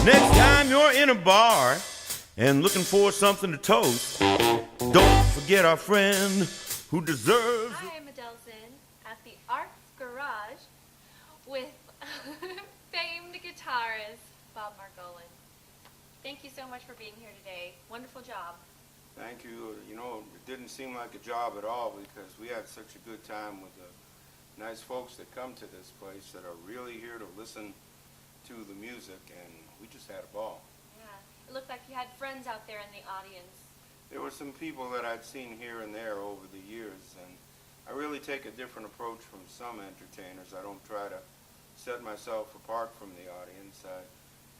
Next time you're in a bar and looking for something to toast, don't forget our friend who deserves... Hi, I'm Adele Zin at the Arts Garage with famed guitarist Bob Margolis. Thank you so much for being here today. Wonderful job. Thank you. You know, it didn't seem like a job at all because we had such a good time with the nice folks that come to this place that are really here to listen to the music, and we just had a ball. Yeah, it looked like you had friends out there in the audience. There were some people that I'd seen here and there over the years, and I really take a different approach from some entertainers. I don't try to set myself apart from the audience. I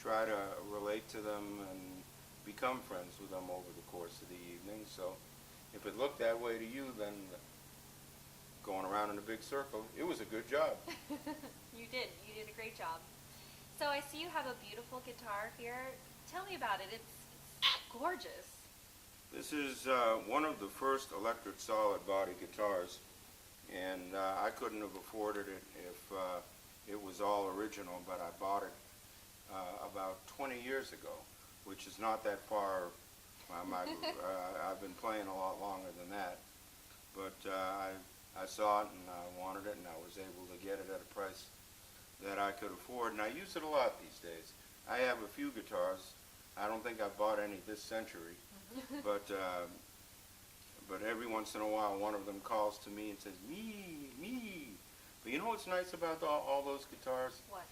try to relate to them and become friends with them over the course of the evening. So if it looked that way to you, then going around in a big circle, it was a good job. You did a great job. So I see you have a beautiful guitar here. Tell me about it. It's gorgeous. This is one of the first electric solid body guitars, and I couldn't have afforded it if it was all original, but I bought it about 20 years ago, which is not that far. I've been playing a lot longer than that, but I saw it and I wanted it, and I was able to get it at a price that I could afford, and I use it a lot these days. I have a few guitars. I don't think I've bought any this century, but every once in a while one of them calls to me and says, me. But you know what's nice about all those guitars? What?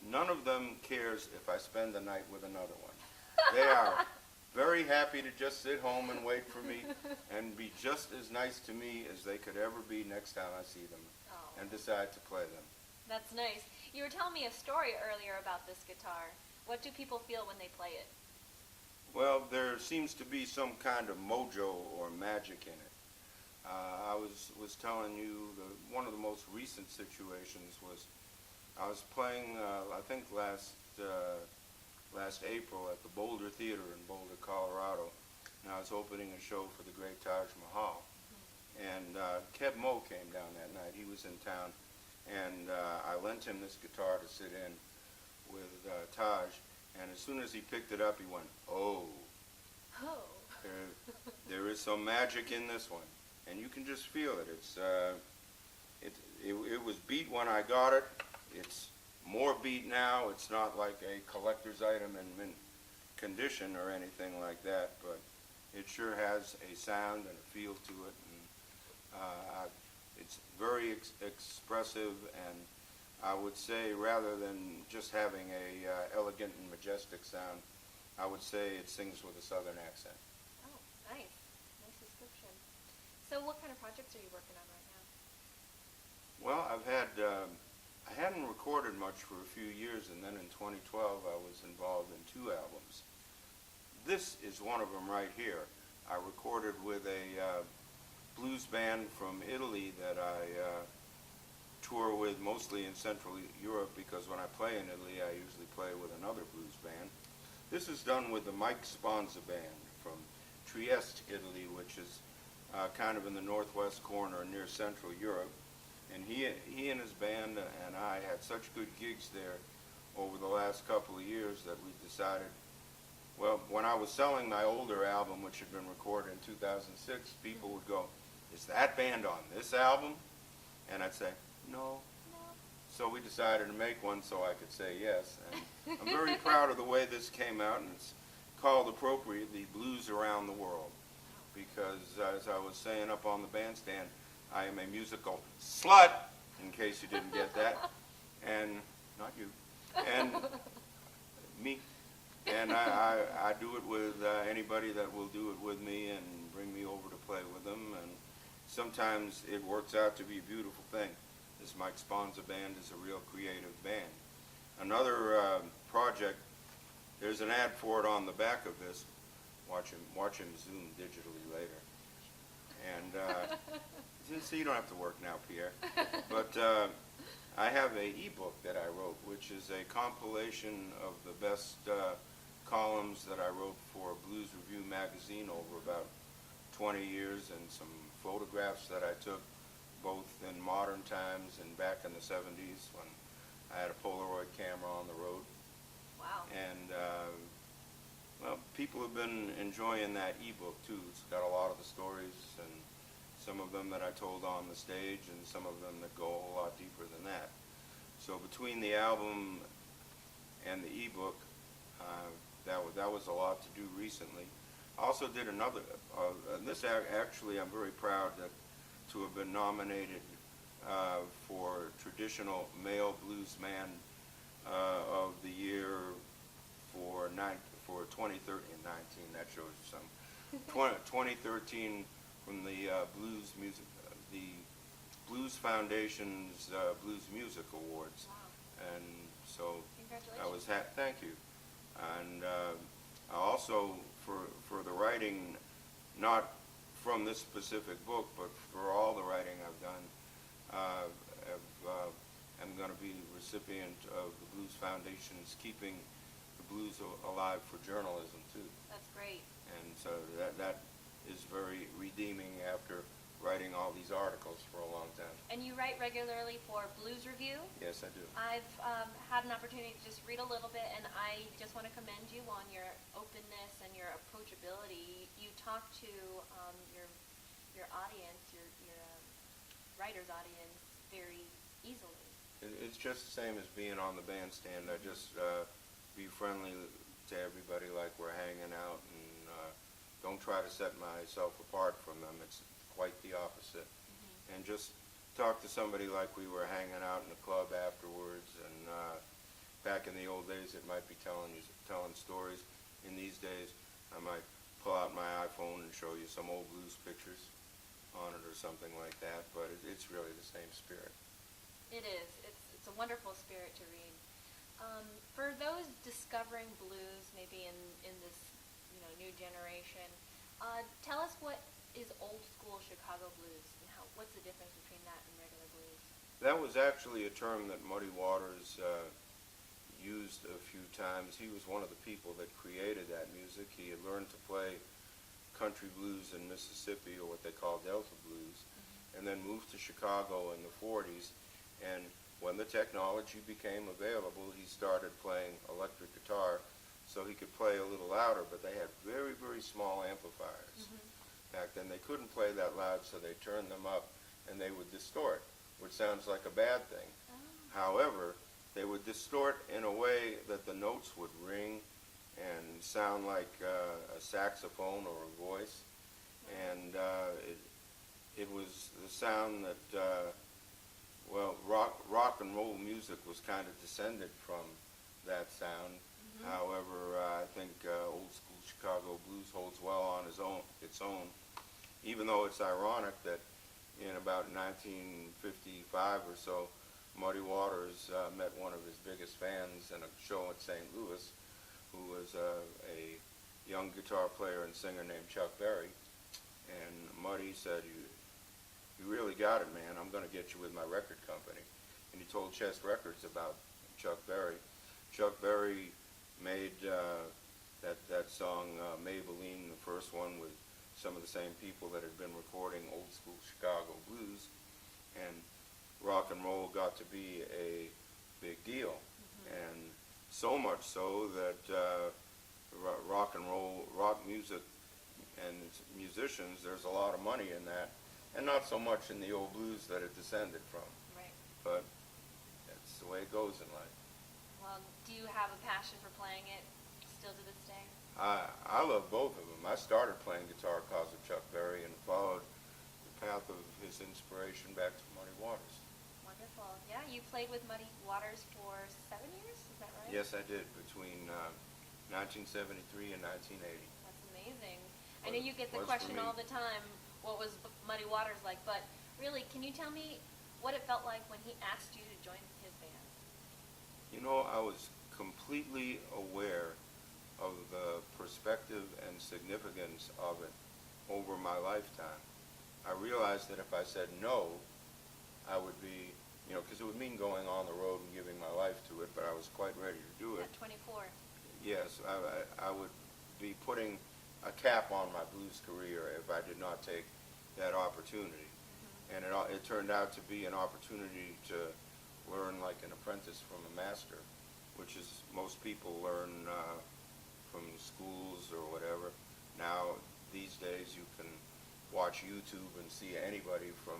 None of them cares if I spend the night with another one. They are very happy to just sit home and wait for me and be just as nice to me as they could ever be next time I see them and decide to play them. That's nice. You were telling me a story earlier about this guitar. What do people feel when they play it? Well, there seems to be some kind of mojo or magic in it. I was telling you one of the most recent situations was I was playing I think last April at the Boulder Theater in Boulder, Colorado, and I was opening a show for the great Taj Mahal. And Keb Mo came down that night. He was in town, and I lent him this guitar to sit in with Taj, and as soon as he picked it up, he went, oh. There is some magic in this one, and you can just feel it. It was beat when I got it. It's more beat now. It's not like a collector's item in mint condition or anything like that, but it sure has a sound and a feel to it, and it's very expressive, and I would say rather than just having a elegant and majestic sound, I would say it sings with a southern accent. Oh, nice. Nice description. So what kind of projects are you working on right now? Well, I hadn't recorded much for a few years, and then in 2012 I was involved in 2 albums. This is one of them right here. I recorded with a blues band from Italy that I tour with mostly in Central Europe, because when I play in Italy I usually play with another blues band. This is done with the Mike Sponza Band from Trieste, Italy, which is kind of in the northwest corner near Central Europe. And he and his band and I had such good gigs there over the last couple of years that we decided, well, when I was selling my older album, which had been recorded in 2006, people would go, is that band on this album? And I'd say, no. So we decided to make one so I could say yes. And I'm very proud of the way this came out, and it's called appropriately Blues Around the World, because as I was saying up on the bandstand, I am a musical slut, in case you didn't get that, and not you, and me, and I do it with anybody that will do it with me and bring me over to play with them, and sometimes it works out to be a beautiful thing. This Mike Sponza Band is a real creative band. Another project, there's an ad for it on the back of this. Watch him zoom digitally later. And so you don't have to work now, Pierre. But I have a ebook that I wrote, which is a compilation of the best columns that I wrote for Blues Revue magazine over about 20 years, and some photographs that I took both in modern times and back in the 70s when I had a Polaroid camera on the road. Wow. people have been enjoying that ebook too. It's got a lot of the stories, and some of them that I told on the stage, and some of them that go a whole lot deeper than that. So between the album and the ebook, that was a lot to do recently. I also did another, actually I'm very proud to have been nominated for Traditional Male Blues Man of the Year for 2013, that shows you some. 2013 from the the Blues Foundation's Blues Music Awards. Wow. And so Congratulations. I was thank you. And I also, for the writing, not from this specific book, but for all the writing I've done, I'm going to be the recipient of the Blues Foundation's Keeping the Blues Alive for Journalism too. That's great. And so that is very redeeming after writing all these articles for a long time. And you write regularly for Blues Revue? Yes, I do. I've had an opportunity to just read a little bit, and I just want to commend you on your openness and your approachability. You talk to your audience, your writer's audience, very easily. It's just the same as being on the bandstand. I just be friendly to everybody like we're hanging out, and don't try to set myself apart from them. It's quite the opposite. Mm-hmm. And just talk to somebody like we were hanging out in the club afterwards. And back in the old days, it might be telling stories. In these days, I might pull out my iPhone and show you some old blues pictures on it or something like that. But it's really the same spirit. It is. It's a wonderful spirit to read. For those discovering blues, maybe in this new generation, tell us what is old school Chicago blues, and what's the difference between that and regular blues? That was actually a term that Muddy Waters used a few times. He was one of the people that created that music. He had learned to play country blues in Mississippi, or what they call Delta blues, and then moved to Chicago in the 40s. And when the technology became available, he started playing electric guitar so he could play a little louder, but they had very, very small amplifiers. Back then they couldn't play that loud, so they turned them up and they would distort, which sounds like a bad thing. However, they would distort in a way that the notes would ring and sound like a saxophone or a voice. And it was the sound that, rock and roll music was kind of descended from that sound. However, I think old school Chicago blues holds well on its own, even though it's ironic that in about 1955 or so, Muddy Waters met one of his biggest fans in a show in St. Louis, who was a young guitar player and singer named Chuck Berry. And Muddy said, you really got it, man. I'm going to get you with my record company. And he told Chess Records about Chuck Berry. Chuck Berry made that song Maybelline, the first one, with some of the same people that had been recording old school Chicago blues, and rock and roll got to be a big deal. And so much so that rock music and musicians, there's a lot of money in that, and not so much in the old blues that it descended from. Right. But that's the way it goes in life. Well, do you have a passion for playing it still to this day? I love both of them. I started playing guitar because of Chuck Berry and followed the path of his inspiration back to Muddy Waters. Wonderful. Yeah, you played with Muddy Waters for 7 years, is that right? Yes, I did, between 1973 and 1980. That's amazing. I know you get the question all the time, what was Muddy Waters like, but really, can you tell me what it felt like when he asked you to join his band? You know, I was completely aware of the perspective and significance of it over my lifetime. I realized that if I said no, I would be, because it would mean going on the road and giving my life to it, but I was quite ready to do it. At 24. Yes, I would be putting a cap on my blues career if I did not take that opportunity. And it turned out to be an opportunity to learn like an apprentice from a master, which is most people learn from schools or whatever. Now, these days, you can watch YouTube and see anybody from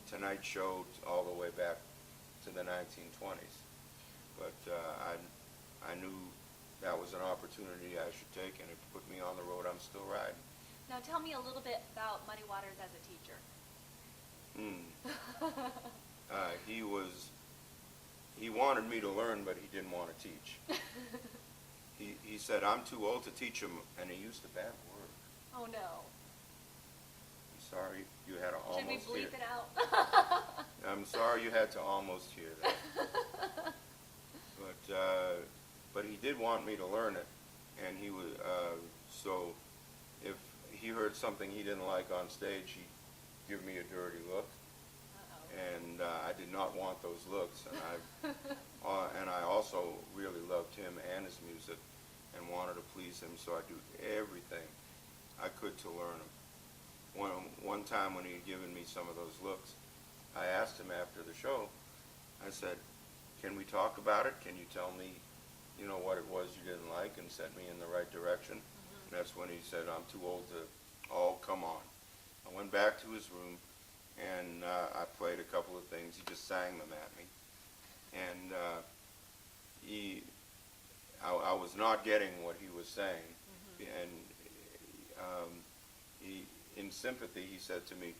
Tonight Show all the way back to the 1920s. But I knew that was an opportunity I should take, and it put me on the road I'm still riding. Now tell me a little bit about Muddy Waters as a teacher. He wanted me to learn, but he didn't want to teach. He said, I'm too old to teach him, and he used a bad word. Oh no. I'm sorry you had to almost hear. Should we bleep it out? I'm sorry you had to almost hear that. But he did want me to learn it, and he was so if he heard something he didn't like on stage, he'd give me a dirty look. And I did not want those looks, and I also really loved him and his music and wanted to please him, so I do everything I could to learn him. One time when he had given me some of those looks, I asked him after the show, I said, can we talk about it? Can you tell me, what it was you didn't like and set me in the right direction? And that's when he said, I'm too old to, oh, come on. I went back to his room, and I played a couple of things. He just sang them at me. And I was not getting what he was saying. And in sympathy, he said to me,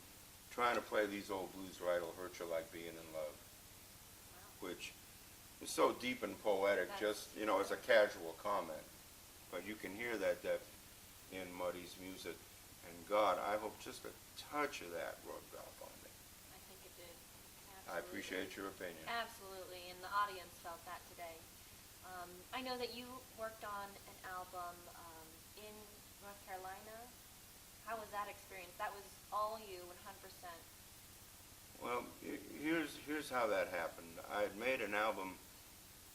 trying to play these old blues right will hurt you like being in love. Which is so deep and poetic, just, as a casual comment. But you can hear that depth in Muddy's music. And God, I hope just a touch of that rubbed off on me. I think it did. Absolutely. I appreciate your opinion. Absolutely, and the audience felt that today. I know that you worked on an album in North Carolina. How was that experience? That was all you, 100%. Well, here's how that happened. I had made an album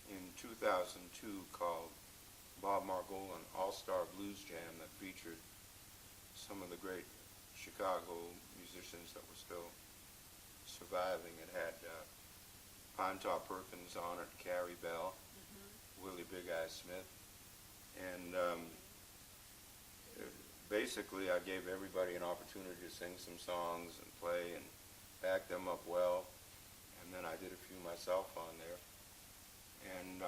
in 2002 called Bob Margolis All-Star Blues Jam that featured some of the great Chicago musicians that were still surviving. It had Pinetop Perkins on it, Carrie Bell, Willie Big Eye Smith, and basically I gave everybody an opportunity to sing some songs and play and back them up well, and then I did a few myself on there. And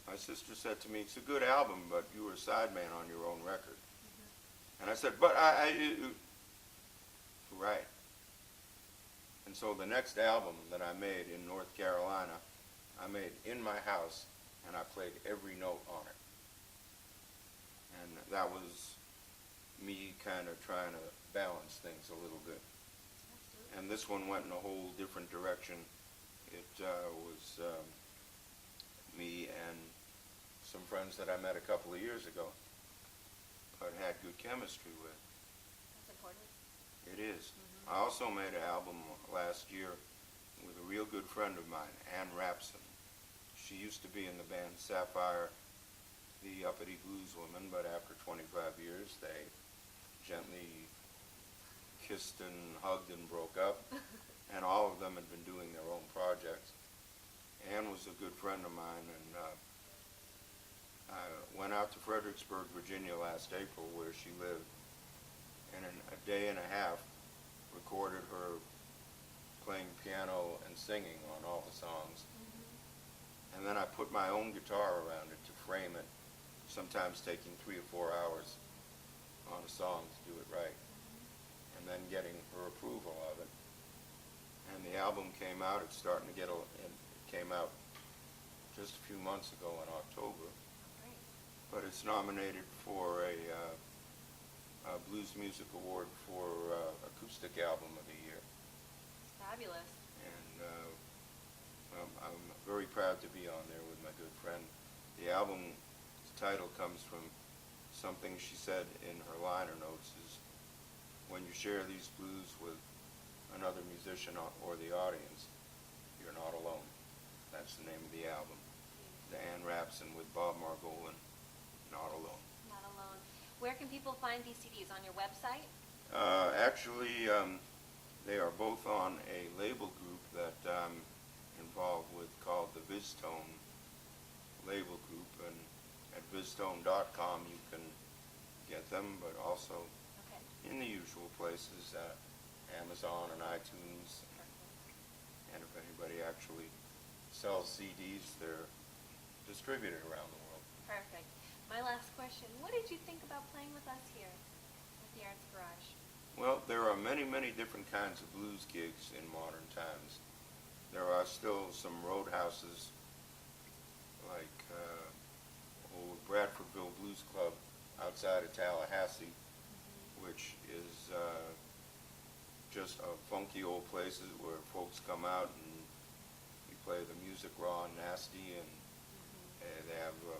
my sister said to me, it's a good album, but you were a sideman on your own record. And I said, but right. And so the next album that I made in North Carolina, I made in my house, and I played every note on it. And that was me kind of trying to balance things a little bit. Absolutely. And this one went in a whole different direction. It was me and some friends that I met a couple of years ago, but had good chemistry with. That's important. It is. I also made an album last year with a real good friend of mine, Ann Rapson. She used to be in the band Sapphire, the uppity blues woman, but after 25 years they gently kissed and hugged and broke up, and all of them had been doing their own projects. Ann was a good friend of mine, and I went out to Fredericksburg, Virginia last April, where she lived, and in a day and a half recorded her playing piano and singing on all the songs. And then I put my own guitar around it to frame it, sometimes taking 3 or 4 hours on a song to do it right, and then getting her approval of it. And the album came out. It's starting to it came out just a few months ago in October. Great. But it's nominated for a Blues Music Award for Acoustic Album of the Year. Fabulous. And I'm very proud to be on there with my good friend. The album's title comes from something she said in her liner notes, is when you share these blues with another musician or the audience, you're not alone. That's the name of the album. The Ann Rapson with Bob Margolis, Not Alone. Not alone. Where can people find these CDs? On your website? Actually, they are both on a label group that I'm involved with called the VizTone label group, and at VizTone.com you them, but also Okay. in the usual places, Amazon and iTunes. And if anybody actually sells CDs, they're distributed around the world. Perfect. My last question, what did you think about playing with us here at the Arts Garage? Well, there are many, many different kinds of blues gigs in modern times. There are still some roadhouses like old Bradfordville Blues Club outside of Tallahassee, which is just a funky old place where folks come out and you play the music raw and nasty, and they have a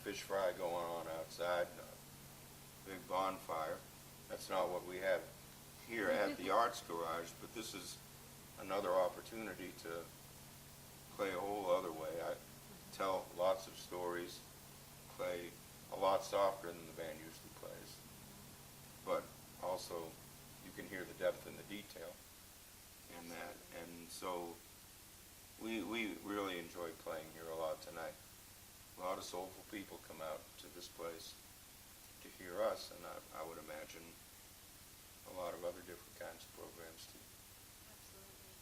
fish fry going on outside, and a big bonfire. That's not what we have here at the Arts Garage, but this is another opportunity to play a whole other way. I tell lots of stories, play a lot softer than the band usually plays, but also you can hear the depth and the detail in that. And so we really enjoyed playing here a lot tonight. A lot of soulful people come out to this place to hear us, and I would imagine a lot of other different kinds of programs too. Absolutely.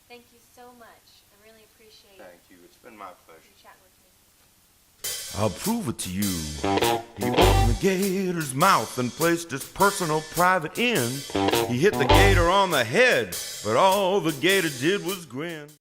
Thank you so much. I really appreciate Thank you. It's been my pleasure. you chatting with me. I'll prove it to you. He opened the gator's mouth and placed his personal private in. He hit the gator on the head, but all the gator did was grin.